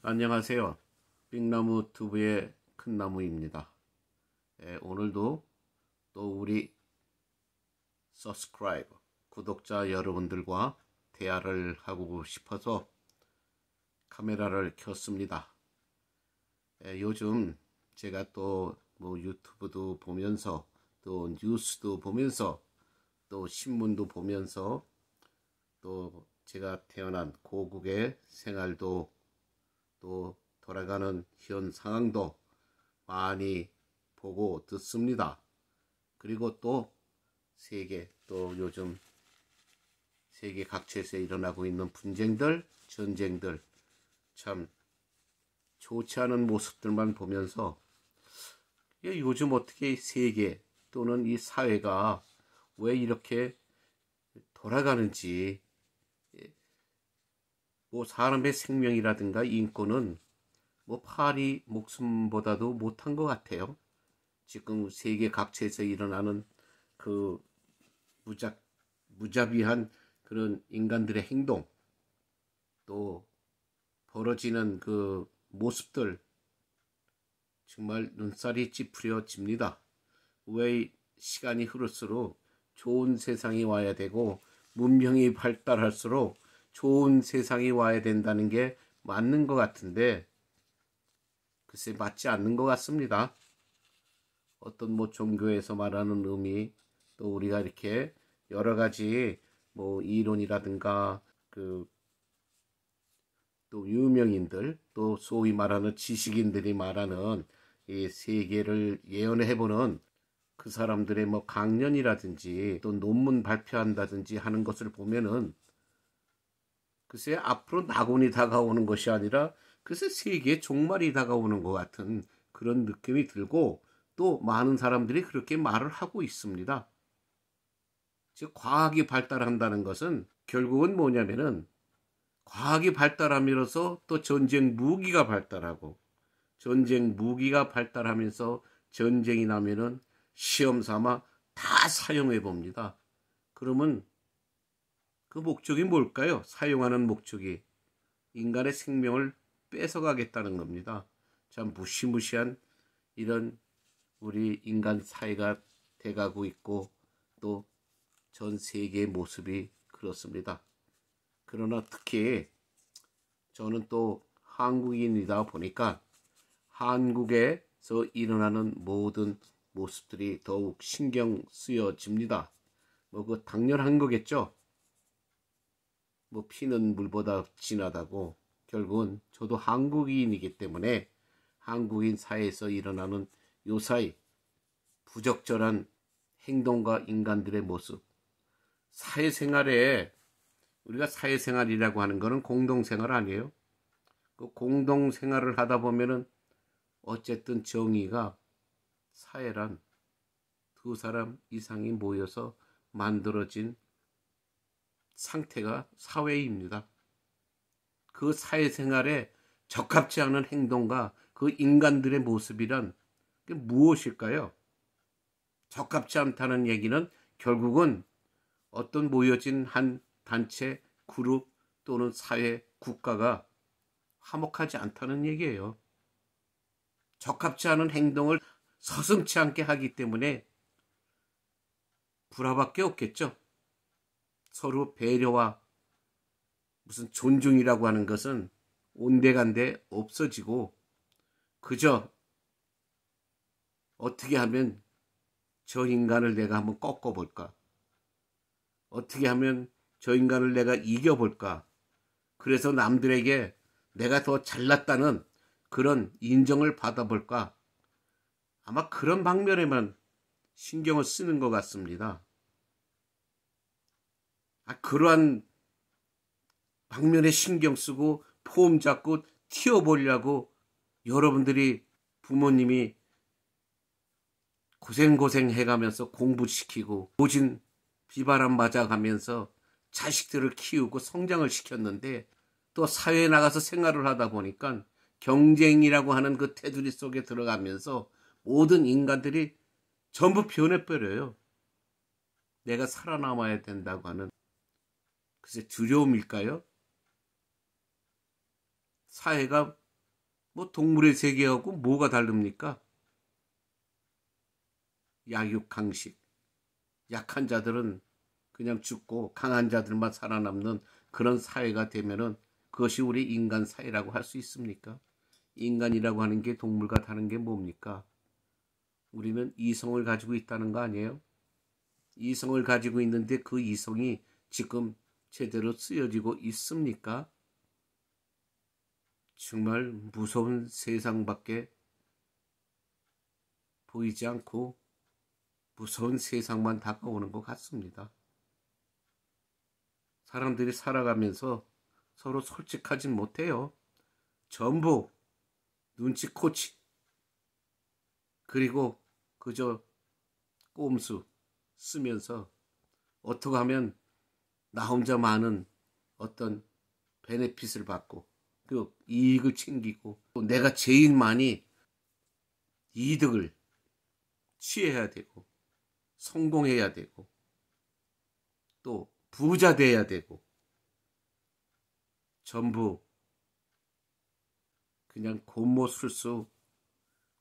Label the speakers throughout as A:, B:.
A: 안녕하세요. 빅나무 tube의 큰나무입니다. 오늘도 또 우리 subscribe 구독자 여러분들과 대화를 하고 싶어서 카메라를 켰습니다. 요즘 제가 또 뭐 유튜브도 보면서 또 뉴스도 보면서 또 신문도 보면서 또 제가 태어난 고국의 생활도 또 돌아가는 현 상황도 많이 보고 듣습니다. 그리고 또 요즘 세계 각처에서 일어나고 있는 분쟁들, 전쟁들 참 좋지 않은 모습들만 보면서 요즘 어떻게 세계 또는 이 사회가 왜 이렇게 돌아가는지, 뭐 사람의 생명이라든가 인권은 뭐 파리 목숨보다도 못한 것 같아요. 지금 세계 각처에서 일어나는 그 무자비한 그런 인간들의 행동, 또 벌어지는 그 모습들 정말 눈살이 찌푸려집니다. 왜 시간이 흐를수록 좋은 세상이 와야 되고 문명이 발달할수록 좋은 세상이 와야 된다는 게 맞는 것 같은데 글쎄 맞지 않는 것 같습니다. 어떤 뭐 종교에서 말하는 의미, 또 우리가 이렇게 여러 가지 뭐 이론이라든가 또 유명인들, 또 소위 말하는 지식인들이 말하는 이 세계를 예언해보는 그 사람들의 뭐 강연이라든지 또 논문 발표한다든지 하는 것을 보면은 글쎄 앞으로 낙원이 다가오는 것이 아니라 글쎄 세계의 종말이 다가오는 것 같은 그런 느낌이 들고, 또 많은 사람들이 그렇게 말을 하고 있습니다. 즉 과학이 발달한다는 것은 결국은 뭐냐면은 과학이 발달함으로써 또 전쟁 무기가 발달하고, 전쟁 무기가 발달하면서 전쟁이 나면은 시험 삼아 다 사용해 봅니다. 그러면 그 목적이 뭘까요? 사용하는 목적이 인간의 생명을 뺏어가겠다는 겁니다. 참 무시무시한 이런 우리 인간 사회가 돼가고 있고, 또 전 세계의 모습이 그렇습니다. 그러나 특히 저는 또 한국인이다 보니까 한국에서 일어나는 모든 모습들이 더욱 신경 쓰여집니다. 뭐 그 당연한 거겠죠. 뭐 피는 물보다 진하다고. 결국은 저도 한국인이기 때문에 한국인 사회에서 일어나는 요사이 부적절한 행동과 인간들의 모습, 사회생활에, 우리가 사회생활이라고 하는 것은 공동생활 아니에요? 그 공동생활을 하다 보면은 어쨌든 정의가, 사회란 두 사람 이상이 모여서 만들어진 상태가 사회입니다. 그 사회생활에 적합지 않은 행동과 그 인간들의 모습이란 그게 무엇일까요? 적합지 않다는 얘기는 결국은 어떤 모여진 한 단체, 그룹 또는 사회, 국가가 화목하지 않다는 얘기예요. 적합지 않은 행동을 서슴지 않게 하기 때문에 불화밖에 없겠죠. 서로 배려와 무슨 존중이라고 하는 것은 온데간데 없어지고, 그저 어떻게 하면 저 인간을 내가 한번 꺾어볼까, 어떻게 하면 저 인간을 내가 이겨볼까, 그래서 남들에게 내가 더 잘났다는 그런 인정을 받아볼까, 아마 그런 방면에만 신경을 쓰는 것 같습니다. 그러한 방면에 신경 쓰고 폼 잡고 튀어보려고 여러분들이, 부모님이 고생 해가면서 공부시키고 모진 비바람 맞아가면서 자식들을 키우고 성장을 시켰는데, 또 사회에 나가서 생활을 하다 보니까 경쟁이라고 하는 그 테두리 속에 들어가면서 모든 인간들이 전부 변해버려요. 내가 살아남아야 된다고 하는 글쎄 두려움일까요? 사회가 뭐 동물의 세계하고 뭐가 다릅니까? 약육강식. 약한 자들은 그냥 죽고 강한 자들만 살아남는 그런 사회가 되면은 그것이 우리 인간 사회라고 할 수 있습니까? 인간이라고 하는 게 동물과 다른 게 뭡니까? 우리는 이성을 가지고 있다는 거 아니에요? 이성을 가지고 있는데 그 이성이 지금 제대로 쓰여지고 있습니까? 정말 무서운 세상밖에 보이지 않고 무서운 세상만 다가오는 것 같습니다. 사람들이 살아가면서 서로 솔직하진 못해요. 전부 눈치코치, 그리고 그저 꼼수 쓰면서 어떻게 하면 나 혼자 많은 어떤 베네핏을 받고 그 이익을 챙기고 또 내가 제일 많이 이득을 취해야 되고 성공해야 되고 또 부자 돼야 되고 전부 그냥 곤모술수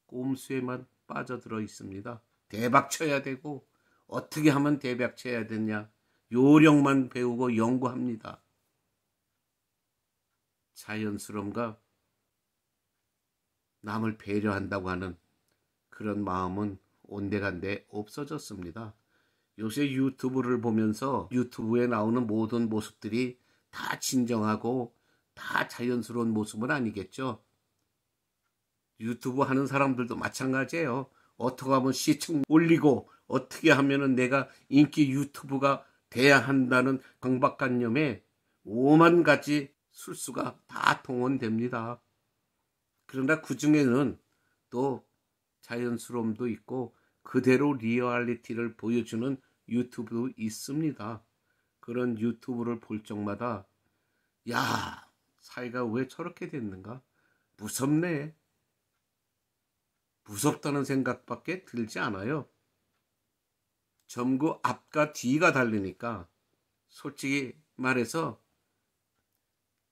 A: 꼼수에만 빠져들어 있습니다. 대박 쳐야 되고 어떻게 하면 대박 쳐야 되냐 요령만 배우고 연구합니다. 자연스러움과 남을 배려한다고 하는 그런 마음은 온데간데 없어졌습니다. 요새 유튜브를 보면서 유튜브에 나오는 모든 모습들이 다 진정하고 다 자연스러운 모습은 아니겠죠. 유튜브 하는 사람들도 마찬가지예요. 어떻게 하면 시청 올리고 어떻게 하면 내가 인기 유튜브가 돼야 한다는 강박관념에 오만 가지 술수가 다 동원됩니다. 그러나 그 중에는 또 자연스러움도 있고 그대로 리얼리티를 보여주는 유튜브도 있습니다. 그런 유튜브를 볼 적마다 야, 사회가 왜 저렇게 됐는가? 무섭네. 무섭다는 생각밖에 들지 않아요. 전부 앞과 뒤가 다르니까 솔직히 말해서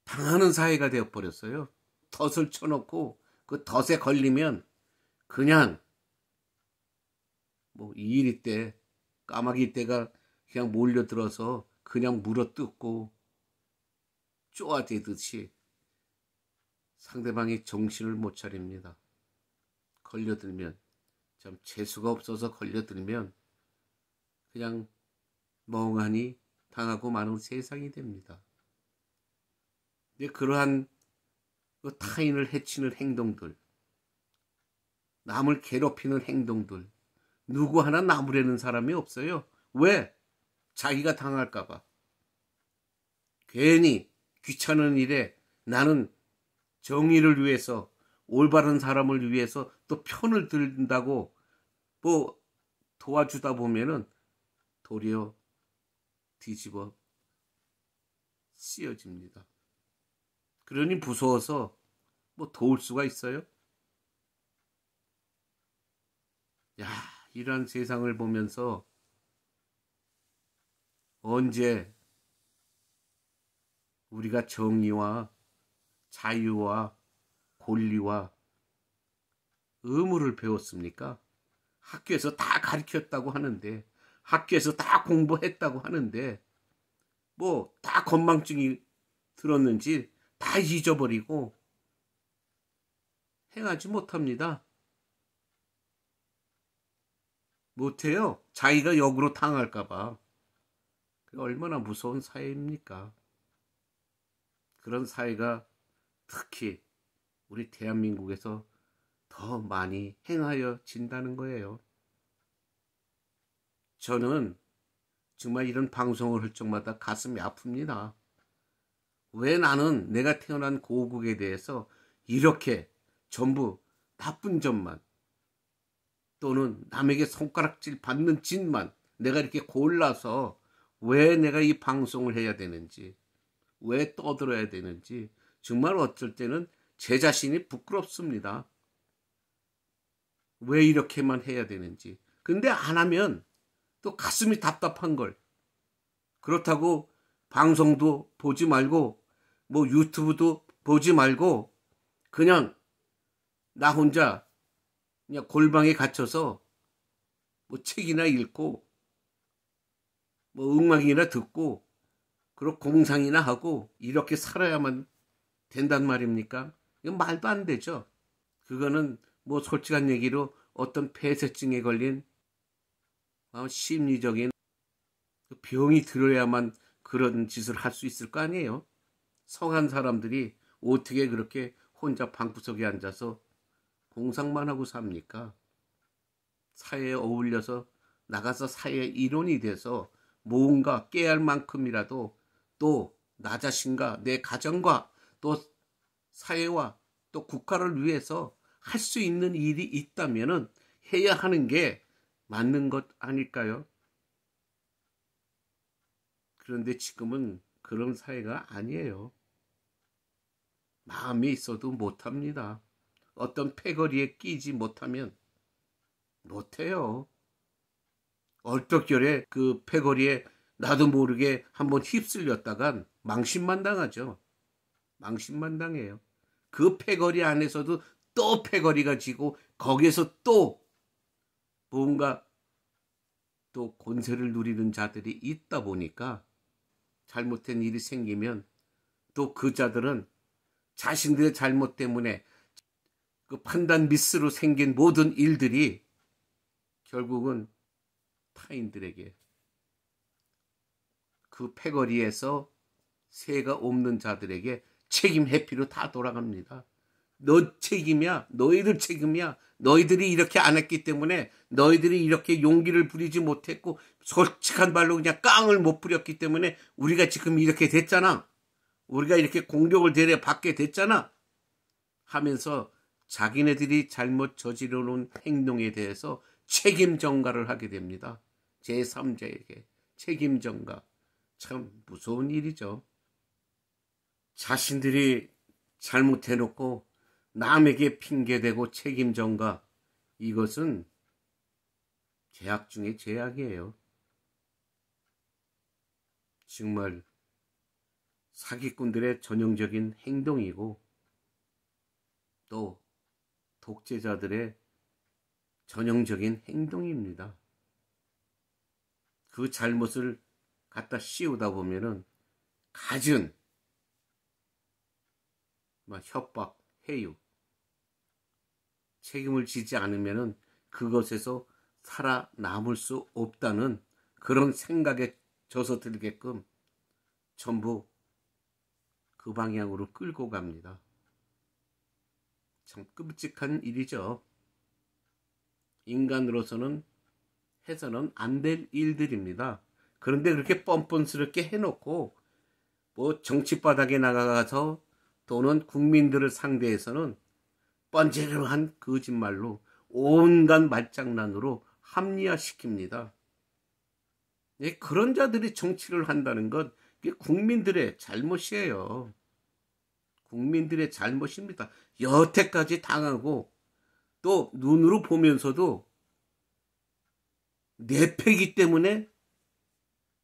A: 당하는 사회가 되어버렸어요. 덫을 쳐놓고 그 덫에 걸리면 그냥 뭐 이리 때 까마귀 떼가 그냥 몰려들어서 그냥 물어뜯고 쪼아대듯이 상대방이 정신을 못 차립니다. 걸려들면 참 재수가 없어서 걸려들면 그냥 멍하니 당하고 마는 세상이 됩니다. 근데 그러한 그 타인을 해치는 행동들, 남을 괴롭히는 행동들, 누구 하나 나무라는 사람이 없어요. 왜? 자기가 당할까봐. 괜히 귀찮은 일에 나는 정의를 위해서 올바른 사람을 위해서 또 편을 들다고 뭐 도와주다 보면은 도리어 뒤집어 쓰여집니다. 그러니 무서워서 뭐 도울 수가 있어요? 야, 이런 세상을 보면서 언제 우리가 정의와 자유와 권리와 의무를 배웠습니까? 학교에서 다 가르쳤다고 하는데, 학교에서 다 공부했다고 하는데, 뭐 다 건망증이 들었는지 다 잊어버리고 행하지 못합니다. 못해요. 자기가 역으로 당할까봐. 얼마나 무서운 사회입니까? 그런 사회가 특히 우리 대한민국에서 더 많이 행하여진다는 거예요. 저는 정말 이런 방송을 할 적마다 가슴이 아픕니다. 왜 나는 내가 태어난 고국에 대해서 이렇게 전부 나쁜 점만 또는 남에게 손가락질 받는 짓만 내가 이렇게 골라서 왜 내가 이 방송을 해야 되는지, 왜 떠들어야 되는지 정말 어쩔 때는 제 자신이 부끄럽습니다. 왜 이렇게만 해야 되는지. 근데 안 하면 또 가슴이 답답한 걸. 그렇다고 방송도 보지 말고 뭐 유튜브도 보지 말고 그냥 나 혼자 그냥 골방에 갇혀서 뭐 책이나 읽고 뭐 음악이나 듣고 그리고 공상이나 하고 이렇게 살아야만 된단 말입니까? 이건 말도 안 되죠. 그거는 뭐 솔직한 얘기로 어떤 폐쇄증에 걸린 심리적인 병이 들어야만 그런 짓을 할 수 있을 거 아니에요. 성한 사람들이 어떻게 그렇게 혼자 방구석에 앉아서 공상만 하고 삽니까? 사회에 어울려서 나가서 사회의 일원이 돼서 뭔가 깨알 만큼이라도 또 나 자신과 내 가정과 또 사회와 또 국가를 위해서 할 수 있는 일이 있다면은 해야 하는 게 맞는 것 아닐까요? 그런데 지금은 그런 사회가 아니에요. 마음이 있어도 못합니다. 어떤 패거리에 끼지 못하면 못해요. 얼떨결에 그 패거리에 나도 모르게 한번 휩쓸렸다간 망신만 당하죠. 망신만 당해요. 그 패거리 안에서도 또 패거리가 지고 거기에서 또 뭔가 또 권세를 누리는 자들이 있다 보니까 잘못된 일이 생기면 또 그 자들은 자신들의 잘못 때문에 그 판단 미스로 생긴 모든 일들이 결국은 타인들에게 그 패거리에서 새가 없는 자들에게 책임 회피로 다 돌아갑니다. 너 책임이야. 너희들 책임이야. 너희들이 이렇게 안 했기 때문에 너희들이 이렇게 용기를 부리지 못했고 솔직한 말로 그냥 깡을 못 부렸기 때문에 우리가 지금 이렇게 됐잖아. 우리가 이렇게 공격을 받게 됐잖아. 하면서 자기네들이 잘못 저지러 놓은 행동에 대해서 책임 전가를 하게 됩니다. 제3자에게 책임 전가. 참 무서운 일이죠. 자신들이 잘못해놓고 남에게 핑계대고 책임 전가. 이것은 죄악 중에 죄악이에요. 정말 사기꾼들의 전형적인 행동이고 또 독재자들의 전형적인 행동입니다. 그 잘못을 갖다 씌우다 보면은 갖은 협박, 해유, 책임을 지지 않으면은 그것에서 살아남을 수 없다는 그런 생각에 젖어들게끔 전부 그 방향으로 끌고 갑니다. 참 끔찍한 일이죠. 인간으로서는 해서는 안 될 일들입니다. 그런데 그렇게 뻔뻔스럽게 해놓고 뭐 정치바닥에 나가서 또는 국민들을 상대해서는 뻔질한 거짓말로 온갖 말장난으로 합리화시킵니다. 그런 자들이 정치를 한다는 건 국민들의 잘못이에요. 국민들의 잘못입니다. 여태까지 당하고 또 눈으로 보면서도 내 패기 때문에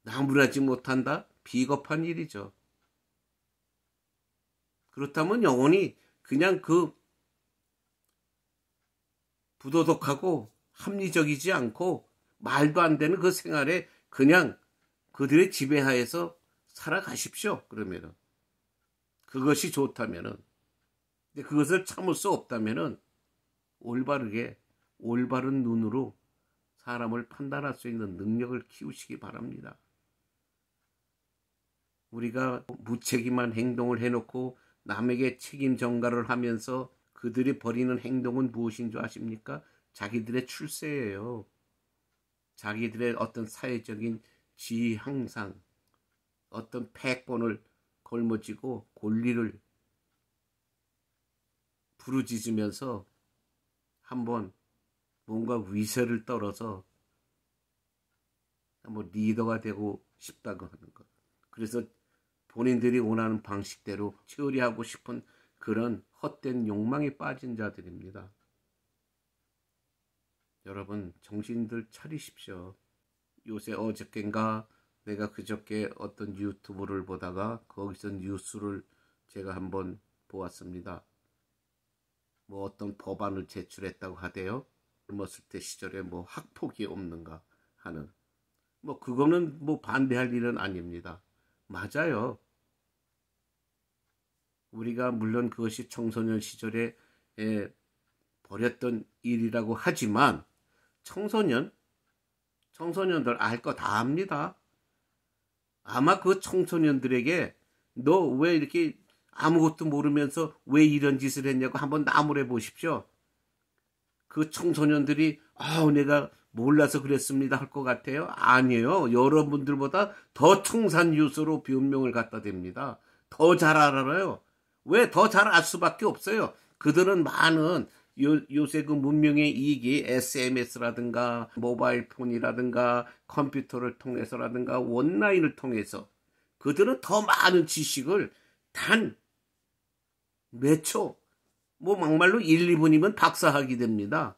A: 나무라지 못한다? 비겁한 일이죠. 그렇다면 영원히 그냥 그 부도덕하고 합리적이지 않고 말도 안 되는 그 생활에 그냥 그들의 지배하에서 살아가십시오. 그러면은 그것이 좋다면은, 근데 그것을 참을 수 없다면은 올바르게 올바른 눈으로 사람을 판단할 수 있는 능력을 키우시기 바랍니다. 우리가 무책임한 행동을 해놓고 남에게 책임 전가를 하면서 그들이 벌이는 행동은 무엇인 줄 아십니까? 자기들의 출세예요. 자기들의 어떤 사회적인 지위 향상, 어떤 패권을 걸머쥐고 권리를 부르짖으면서 한번 뭔가 위세를 떨어서 뭐 리더가 되고 싶다고 하는 것. 그래서 본인들이 원하는 방식대로 처리하고 싶은 그런 헛된 욕망에 빠진 자들입니다. 여러분 정신들 차리십시오. 요새 어저께인가 내가 그저께 어떤 유튜브를 보다가 거기서 뉴스를 제가 한번 보았습니다. 뭐 어떤 법안을 제출했다고 하대요. 젊었을 때 시절에 뭐 학폭이 없는가 하는. 뭐 그거는 뭐 반대할 일은 아닙니다. 맞아요. 우리가 물론 그것이 청소년 시절에 벌였던 일이라고 하지만 청소년들 알 거 다 압니다. 아마 그 청소년들에게 너 왜 이렇게 아무것도 모르면서 왜 이런 짓을 했냐고 한번 나무래 보십시오. 그 청소년들이 내가 몰라서 그랬습니다 할 것 같아요? 아니에요. 여러분들보다 더 청산유수로 변명을 갖다 댑니다. 더 잘 알아요. 왜 더 잘 알 수밖에 없어요. 그들은 많은 요새 그 문명의 이익이 SMS라든가 모바일 폰이라든가 컴퓨터를 통해서라든가 온라인을 통해서 그들은 더 많은 지식을 단 몇 초, 뭐 막말로 1, 2분이면 박사학위 됩니다.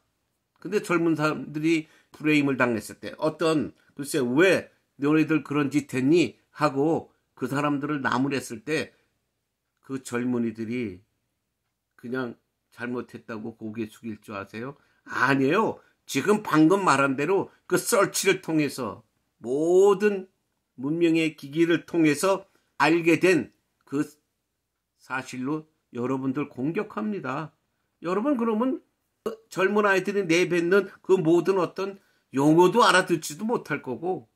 A: 근데 젊은 사람들이 프레임을 당했을 때 글쎄 왜 너희들 그런 짓 했니? 하고 그 사람들을 나무랬을 때 그 젊은이들이 그냥 잘못했다고 고개 숙일 줄 아세요? 아니에요. 지금 방금 말한 대로 그 서치를 통해서 모든 문명의 기기를 통해서 알게 된 그 사실로 여러분들 공격합니다. 여러분 그러면 젊은 아이들이 내뱉는 그 모든 어떤 용어도 알아듣지도 못할 거고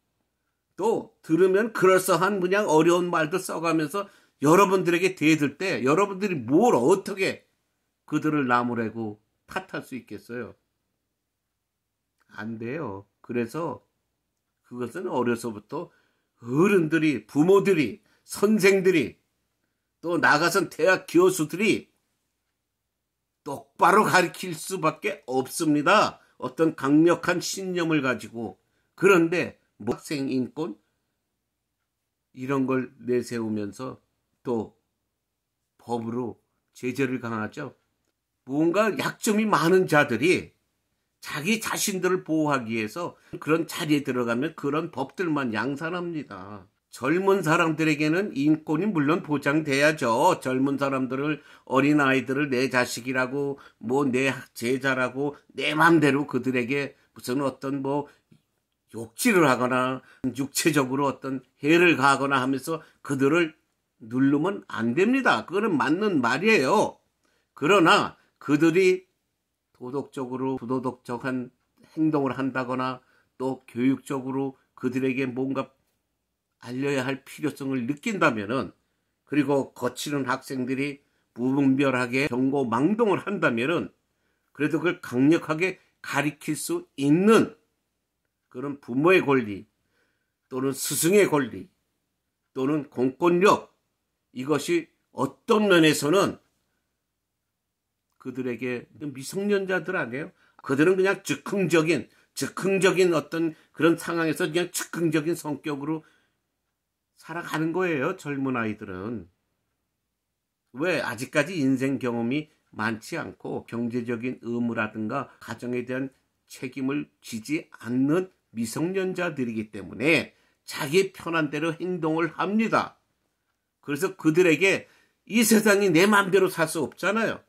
A: 또 들으면 그럴싸한 그냥 어려운 말도 써가면서 여러분들에게 대들 때 여러분들이 뭘 어떻게 그들을 나무래고 탓할 수 있겠어요? 안 돼요. 그래서 그것은 어려서부터 어른들이, 부모들이, 선생들이 또 나가선 대학 교수들이 똑바로 가르칠 수밖에 없습니다. 어떤 강력한 신념을 가지고. 그런데 학생 인권 이런 걸 내세우면서 또 법으로 제재를 강하죠. 뭔가 약점이 많은 자들이 자기 자신들을 보호하기 위해서 그런 자리에 들어가면 그런 법들만 양산합니다. 젊은 사람들에게는 인권이 물론 보장돼야죠. 젊은 사람들을, 어린아이들을 내 자식이라고, 뭐 내 제자라고 내 맘대로 그들에게 무슨 어떤 뭐 욕질을 하거나 육체적으로 어떤 해를 가하거나 하면서 그들을 누르면 안 됩니다. 그거는 맞는 말이에요. 그러나 그들이 도덕적으로 부도덕적한 행동을 한다거나 또 교육적으로 그들에게 뭔가 알려야 할 필요성을 느낀다면은, 그리고 거치는 학생들이 무분별하게 경고망동을 한다면은 그래도 그걸 강력하게 가리킬 수 있는 그런 부모의 권리 또는 스승의 권리 또는 공권력, 이것이 어떤 면에서는 그들에게 미성년자들 아니에요? 그들은 그냥 즉흥적인 어떤 그런 상황에서 그냥 즉흥적인 성격으로 살아가는 거예요. 젊은 아이들은. 왜? 아직까지 인생 경험이 많지 않고 경제적인 의무라든가 가정에 대한 책임을 지지 않는 미성년자들이기 때문에 자기 편한 대로 행동을 합니다. 그래서 그들에게 이 세상이 내 마음대로 살 수 없잖아요.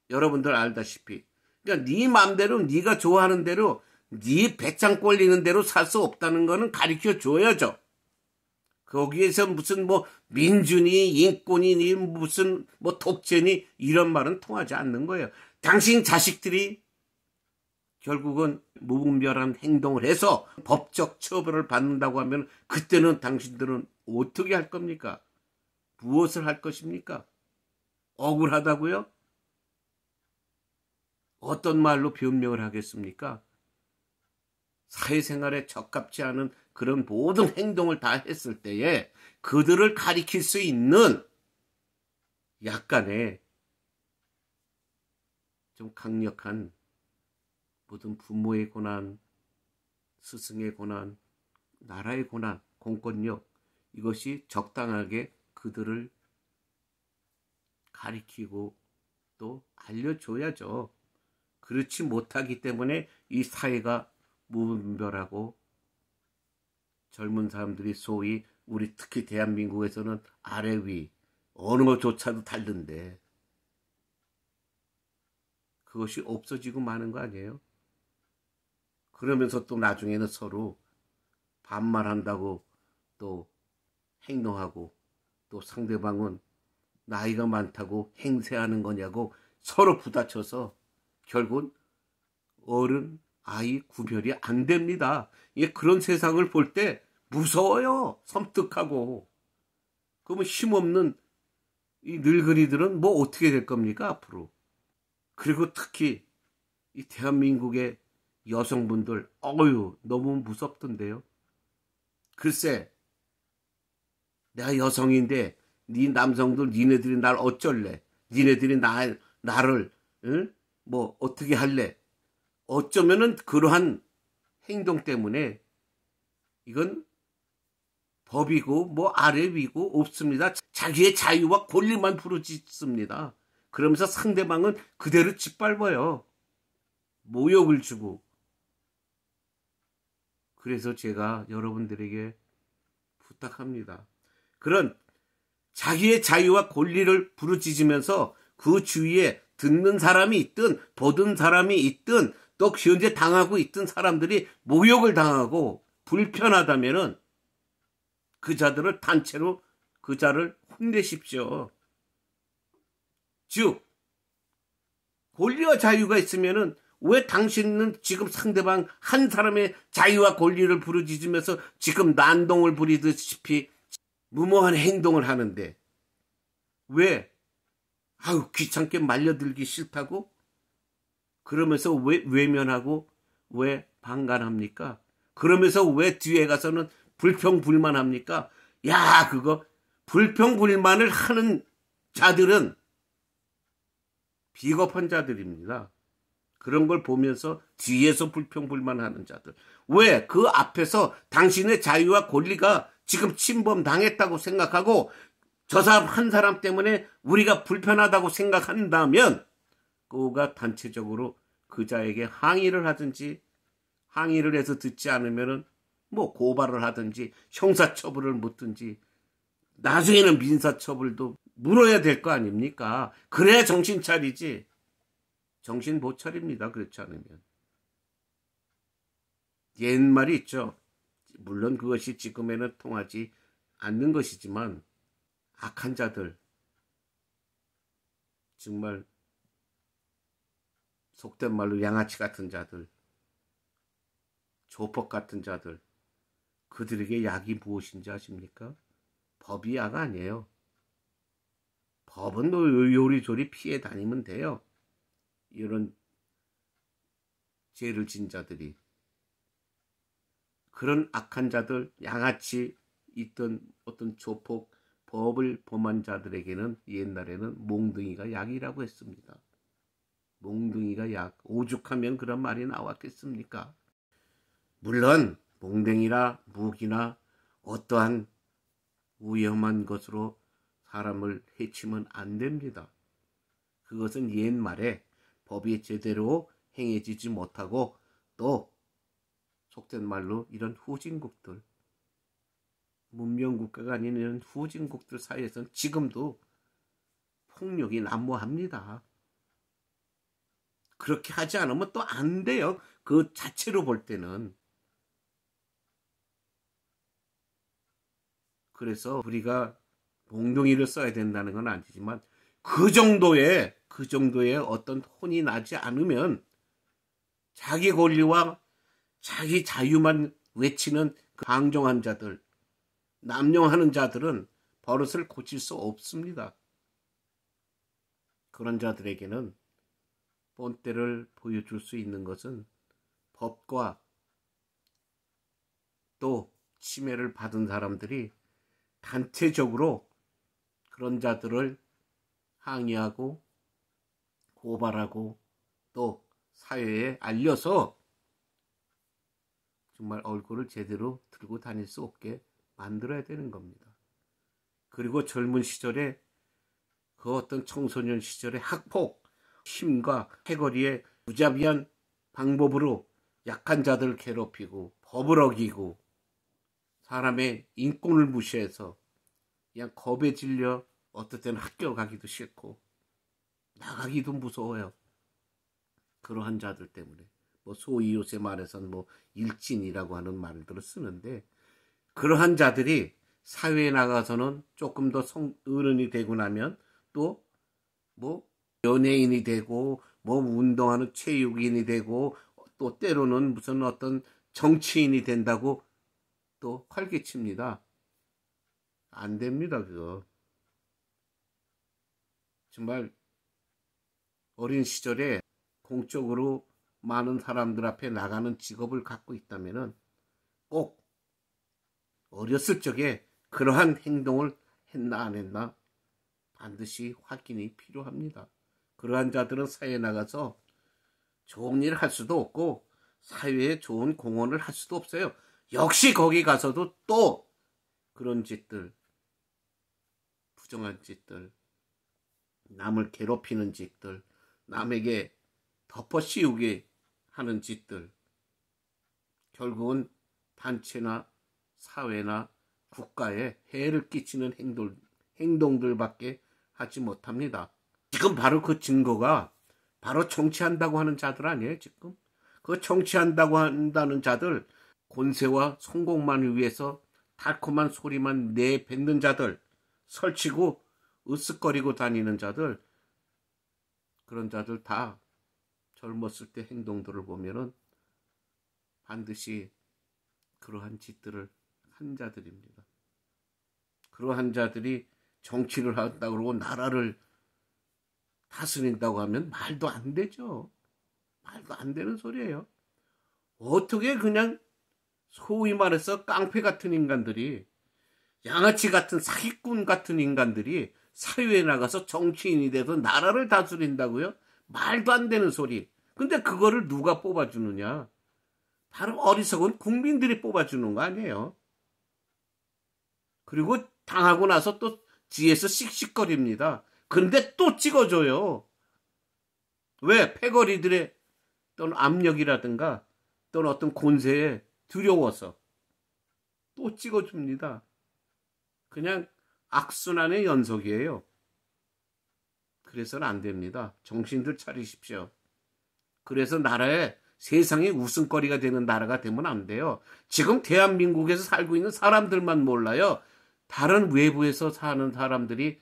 A: 여러분들 알다시피. 그러니까 네 마음대로, 네가 좋아하는 대로, 네 배짱 꼴리는 대로 살 수 없다는 거는 가르쳐 줘야죠. 거기에서 무슨 뭐 민주니 인권이니 무슨 뭐 독재니 이런 말은 통하지 않는 거예요. 당신 자식들이 결국은 무분별한 행동을 해서 법적 처벌을 받는다고 하면 그때는 당신들은 어떻게 할 겁니까? 무엇을 할 것입니까? 억울하다고요? 어떤 말로 변명을 하겠습니까? 사회생활에 적합지 않은 그런 모든 행동을 다 했을 때에 그들을 가리킬 수 있는 약간의 좀 강력한 모든 부모의 권한, 스승의 권한, 나라의 권한, 공권력, 이것이 적당하게 그들을 가리키고 또 알려줘야죠. 그렇지 못하기 때문에 이 사회가 무분별하고 젊은 사람들이 소위 우리 특히 대한민국에서는 아래 위 어느 것조차도 다른데 그것이 없어지고 마는 거 아니에요? 그러면서 또 나중에는 서로 반말한다고 또 행동하고, 또 상대방은 나이가 많다고 행세하는 거냐고 서로 부딪혀서 결국 어른, 아이 구별이 안 됩니다. 그런 세상을 볼 때 무서워요. 섬뜩하고. 그러면 힘없는 이 늙은이들은 뭐 어떻게 될 겁니까, 앞으로? 그리고 특히 이 대한민국의 여성분들, 너무 무섭던데요. 글쎄, 내가 여성인데 네 남성들 니네들이 날 어쩔래? 니네들이 나를 응? 뭐 어떻게 할래? 어쩌면은 그러한 행동 때문에 이건 법이고 뭐 아래 위고 없습니다. 자기의 자유와 권리만 부르짖습니다. 그러면서 상대방은 그대로 짓밟아요. 모욕을 주고. 그래서 제가 여러분들에게 부탁합니다. 그런 자기의 자유와 권리를 부르짖으면서 그 주위에 듣는 사람이 있든 보던 사람이 있든 또 현재 당하고 있던 사람들이 모욕을 당하고 불편하다면은 그 자들을 단체로 그 자를 혼내십시오. 즉 권리와 자유가 있으면은 왜 당신은 지금 상대방 한 사람의 자유와 권리를 부르짖으면서 지금 난동을 부리듯이 무모한 행동을 하는데 왜 귀찮게 말려들기 싫다고 그러면서 왜 외면하고 왜 방관합니까? 그러면서 왜 뒤에 가서는 불평불만합니까? 야, 그거 불평불만을 하는 자들은 비겁한 자들입니다. 그런 걸 보면서 뒤에서 불평불만하는 자들. 왜 그 앞에서 당신의 자유와 권리가 지금 침범당했다고 생각하고 저 사람 한 사람 때문에 우리가 불편하다고 생각한다면 그가 단체적으로 그자에게 항의를 하든지 항의를 해서 듣지 않으면은 뭐 고발을 하든지 형사처벌을 묻든지 나중에는 민사처벌도 물어야 될 거 아닙니까? 그래야 정신 차리지. 정신 못 차립니다. 그렇지 않으면. 옛말이 있죠. 물론 그것이 지금에는 통하지 않는 것이지만 악한 자들, 정말 속된 말로 양아치 같은 자들, 조폭 같은 자들, 그들에게 약이 무엇인지 아십니까? 법이 약 아니에요. 법은 요리조리 피해 다니면 돼요. 이런 죄를 진 자들이. 그런 악한 자들, 양아치 있던 어떤 조폭, 법을 범한 자들에게는 옛날에는 몽둥이가 약이라고 했습니다. 몽둥이가 약, 오죽하면 그런 말이 나왔겠습니까? 물론 몽둥이나 무기나 어떠한 위험한 것으로 사람을 해치면 안 됩니다. 그것은 옛말에 법이 제대로 행해지지 못하고 또 속된 말로 이런 후진국들, 문명국가가 아닌 이런 후진국들 사이에서는 지금도 폭력이 난무합니다. 그렇게 하지 않으면 또 안 돼요. 그 자체로 볼 때는. 그래서 우리가 몽둥이를 써야 된다는 건 아니지만 그 정도의 어떤 혼이 나지 않으면 자기 권리와 자기 자유만 외치는 그 방종한 자들, 남용하는 자들은 버릇을 고칠 수 없습니다. 그런 자들에게는 본때를 보여줄 수 있는 것은 법과 또 침해를 받은 사람들이 단체적으로 그런 자들을 항의하고 고발하고 또 사회에 알려서 정말 얼굴을 제대로 들고 다닐 수 없게 만들어야 되는 겁니다. 그리고 젊은 시절에 그 어떤 청소년 시절의 학폭, 힘과 패거리의 무자비한 방법으로 약한 자들을 괴롭히고 법을 어기고 사람의 인권을 무시해서 그냥 겁에 질려 어떨 때는 학교 가기도 싫고 나가기도 무서워요. 그러한 자들 때문에 뭐 소위 요새 말해서는 뭐 일진이라고 하는 말들을 쓰는데, 그러한 자들이 사회에 나가서는 조금 더 어른이 되고 나면 또 뭐 연예인이 되고 뭐 운동하는 체육인이 되고 또 때로는 무슨 어떤 정치인이 된다고 또 활개칩니다. 안 됩니다, 그거. 정말 어린 시절에 공적으로 많은 사람들 앞에 나가는 직업을 갖고 있다면은 꼭 어렸을 적에 그러한 행동을 했나 안 했나 반드시 확인이 필요합니다. 그러한 자들은 사회에 나가서 좋은 일을 할 수도 없고 사회에 좋은 공헌을 할 수도 없어요. 역시 거기 가서도 또 그런 짓들, 부정한 짓들, 남을 괴롭히는 짓들, 남에게 덮어씌우게 하는 짓들, 결국은 단체나 사회나 국가에 해를 끼치는 행동들밖에 하지 못합니다. 지금 바로 그 증거가 바로 정치한다고 하는 자들 아니에요, 지금? 그 정치한다고 한다는 자들, 권세와 성공만 위해서 달콤한 소리만 내뱉는 자들, 설치고 으쓱거리고 다니는 자들, 그런 자들 다 젊었을 때 행동들을 보면은 반드시 그러한 짓들을 한 자들입니다. 그러한 자들이 정치를 한다고 그러고 나라를 다스린다고 하면 말도 안 되죠. 말도 안 되는 소리예요. 어떻게 그냥 소위 말해서 깡패 같은 인간들이, 양아치 같은 사기꾼 같은 인간들이 사회에 나가서 정치인이 돼서 나라를 다스린다고요? 말도 안 되는 소리. 근데 그거를 누가 뽑아주느냐? 바로 어리석은 국민들이 뽑아주는 거 아니에요. 그리고 당하고 나서 또 뒤에서 씩씩거립니다. 그런데 또 찍어줘요. 왜? 패거리들의 또는 압력이라든가 또는 어떤 권세에 두려워서 또 찍어줍니다. 그냥 악순환의 연속이에요. 그래서는 안 됩니다. 정신들 차리십시오. 그래서 나라에 세상에 웃음거리가 되는 나라가 되면 안 돼요. 지금 대한민국에서 살고 있는 사람들만 몰라요. 다른 외부에서 사는 사람들이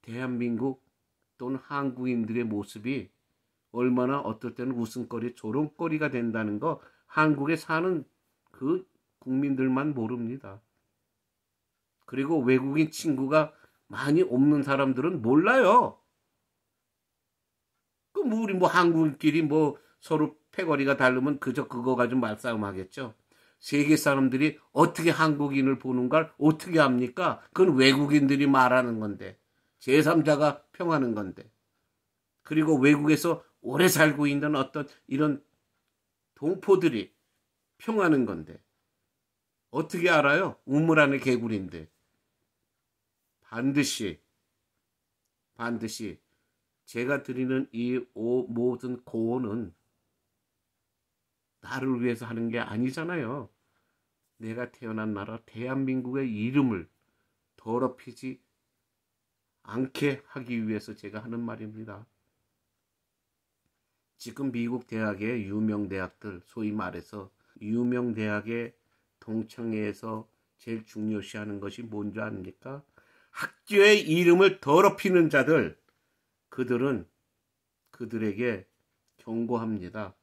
A: 대한민국 또는 한국인들의 모습이 얼마나 어떨 때는 웃음거리, 조롱거리가 된다는 거 한국에 사는 그 국민들만 모릅니다. 그리고 외국인 친구가 많이 없는 사람들은 몰라요. 우리 한국인끼리 서로 패거리가 다르면 그저 그거 가지고 말싸움 하겠죠. 세계 사람들이 어떻게 한국인을 보는 걸 어떻게 합니까? 그건 외국인들이 말하는 건데, 제3자가 평하는 건데, 그리고 외국에서 오래 살고 있는 어떤 이런 동포들이 평하는 건데 어떻게 알아요? 우물 안의 개구리인데. 반드시 제가 드리는 이 모든 고언은 나를 위해서 하는 게 아니잖아요. 내가 태어난 나라 대한민국의 이름을 더럽히지 않게 하기 위해서 제가 하는 말입니다. 지금 미국 대학의 유명 대학들, 소위 말해서 유명 대학의 동창회에서 제일 중요시하는 것이 뭔지 아닙니까? 학교의 이름을 더럽히는 자들, 그들에게 경고합니다.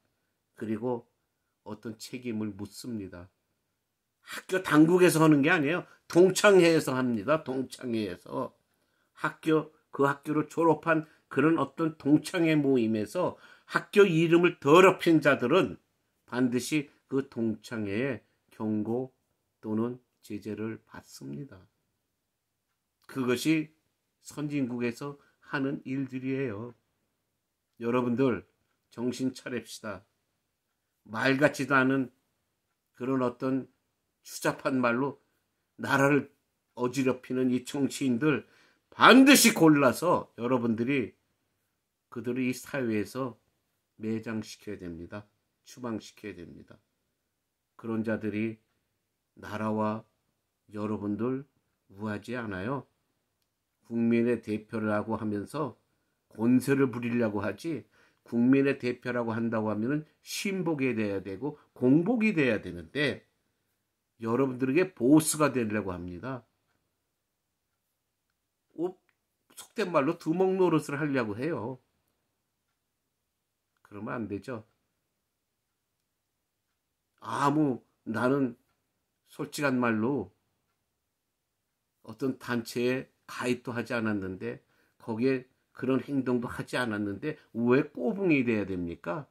A: 그리고 어떤 책임을 묻습니다. 학교 당국에서 하는 게 아니에요. 동창회에서 합니다. 동창회에서. 그 학교를 졸업한 그런 어떤 동창회 모임에서 학교 이름을 더럽힌 자들은 반드시 그 동창회에 경고 또는 제재를 받습니다. 그것이 선진국에서 하는 일들이에요. 여러분들 정신 차립시다. 말 같지도 않은 그런 어떤 추잡한 말로 나라를 어지럽히는 이 정치인들 반드시 골라서 여러분들이 그들을 이 사회에서 매장시켜야 됩니다. 추방시켜야 됩니다. 그런 자들이 나라와 여러분들 우하지 않아요. 국민의 대표라고 하면서 권세를 부리려고 하지, 국민의 대표라고 한다고 하면은 신복이 돼야 되고 공복이 돼야 되는데 여러분들에게 보스가 되려고 합니다. 속된 말로 두목 노릇을 하려고 해요. 그러면 안 되죠. 나는 솔직한 말로 어떤 단체에 가입도 하지 않았는데 거기에 그런 행동도 하지 않았는데 왜 꼬붕이 돼야 됩니까?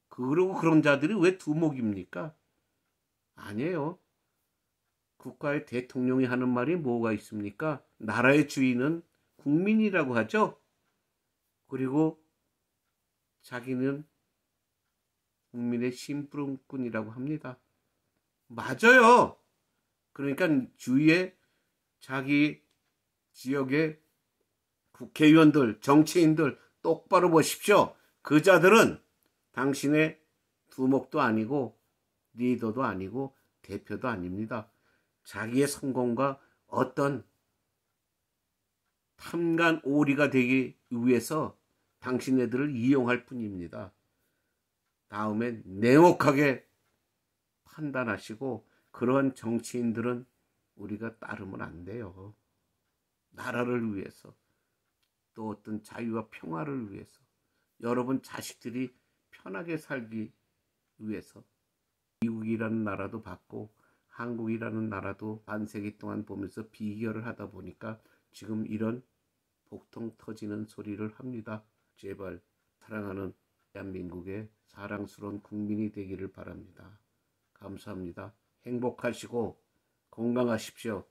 A: 그러고 그런 자들이 왜 두목입니까? 아니에요. 국가의 대통령이 하는 말이 뭐가 있습니까? 나라의 주인은 국민이라고 하죠. 그리고 자기는 국민의 심부름꾼이라고 합니다. 맞아요. 그러니까 주위에 자기 지역의 국회의원들, 정치인들 똑바로 보십시오. 그 자들은 당신의 두목도 아니고 리더도 아니고 대표도 아닙니다. 자기의 성공과 어떤 탐관 오리가 되기 위해서 당신네들을 이용할 뿐입니다. 다음에 냉혹하게 판단하시고 그런 정치인들은 우리가 따르면 안 돼요. 나라를 위해서 또 어떤 자유와 평화를 위해서 여러분 자식들이 편하게 살기 위해서 미국이라는 나라도 받고 한국이라는 나라도 반세기 동안 보면서 비교를 하다 보니까 지금 이런 복통 터지는 소리를 합니다. 제발 사랑하는 대한민국의 사랑스러운 국민이 되기를 바랍니다. 감사합니다. 행복하시고 건강하십시오.